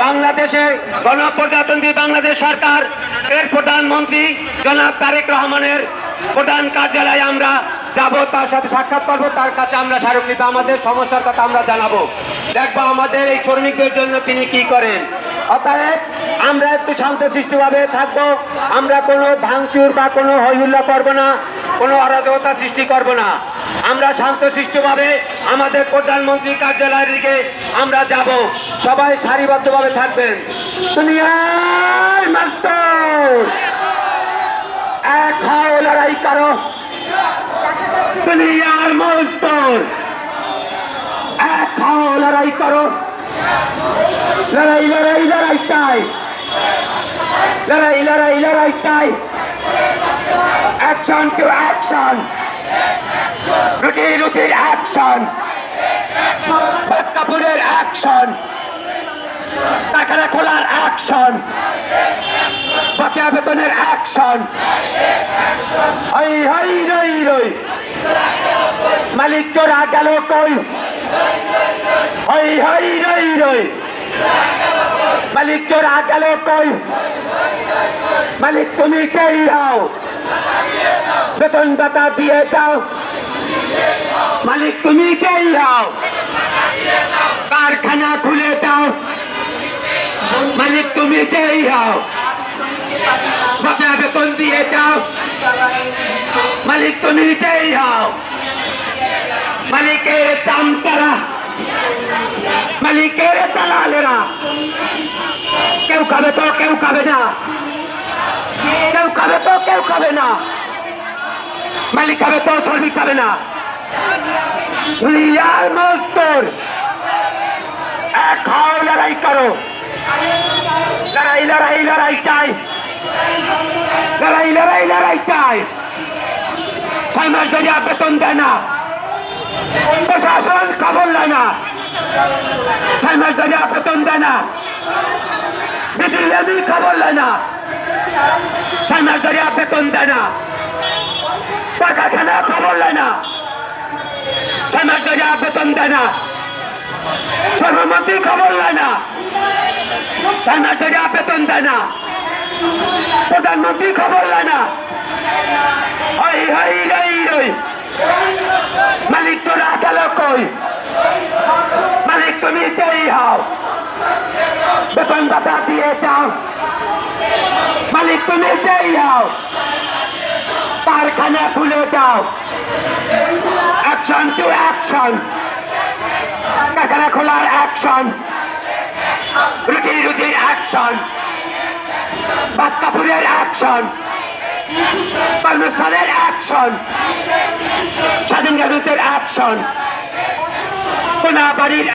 বাংলাদেশের গণপ্রজাতন্ত্রী বাংলাদেশ সরকার এর প্রধানমন্ত্রী জনাব তারেক রহমানের প্রধান কার্যালয়ে আমরা যাব, তার সাথে সাক্ষাৎ করবো, তার কাছে আমরা স্মারকলিপি আমাদের সমস্যার কথা আমরা জানাবো, দেখবো আমাদের এই শ্রমিকদের জন্য তিনি কি করেন। অতএব আমরা একটু শান্তশিষ্টভাবে থাকবো, আমরা কোনো ভাঙচুর বা কোনো হইহুল্লা করবো না, কোনো অরাজকতা সৃষ্টি করব না। আমরা শান্তশিষ্টভাবে আমাদের প্রধানমন্ত্রী কার্যালয়ের দিকে আমরা যাব, সবাই সারিবদ্ধভাবে থাকবেন। দুনিয়ার মাস্টার এক হও, লড়াই করো। দুনিয়ার মজদুর এক হও, লড়াই করো। লড়াই লড়াই লড়াই চাই, লড়াই লড়াই লড়াই চাই। অ্যাকশন টু অ্যাকশন, রুটি রুটির অ্যাকশন, কাপুরের অ্যাকশন, কারখানা খোলার অ্যাকশন, বকেয়া বেতনের অ্যাকশন। হই হই রই রই, মালিক চোরা গেল কই। হই হই রই রই, মালিক চোরা গেল কই। মালিক তুমি কেই হও, বেতন ভাতা দিয়ে দাও। মালিক তুমি কেই হও, কারখানা খুলে দাও। মালিক তুমি কেই হও, বকেয়া বেতন দিয়ে দাও। মালিক তুমি কেই হও, মালিকের দাম তারা, মালিকের দালালেরা। কেউ খাবে তো কেউ খাবে না, কেউ খাবে তো কেউ খাবে না। মালিক খাবে তো শ্রমিক খাবে না। দুনিয়ার মজদুর এক হও, লড়াই করো। লড়াই লড়াই লড়াই চাই, লড়াই লড়াই লড়াই চাই। 6 মাস ধরে বেতন দেয় না, প্রশাসন খবর নেয় না। 6 মাস ধরে বেতন দেয় না, বিডিএমই খবর নেয় না। 6 মাস ধরে বেতন দেয় না, কারখানা খবর নেয় না। 6 মাস ধরে বেতন দেয় না, শ্রমমন্ত্রী খবর নেয় না। 6 মাস ধরে বেতন দেয় না, প্রধানমন্ত্রী খবর নেয় না। হই হই রই রই, মালিক তোরা গেল কই। মালিক তুমি কেই হও, বেতন ভাতা দিয়ে দাও। মালিক তুমি কেই হও, কারখানা খুলে দাও। অ্যাকশন টু অ্যাকশন, কারখানা খোলার অ্যাকশন, রুটি রুটির অ্যাকশন, বাদ কাপুরের অ্যাকশন, কর্মস্থলের অ্যাকশন, স্বাধীন গার্মেন্টসের অ্যাকশন, কোনাবাড়ির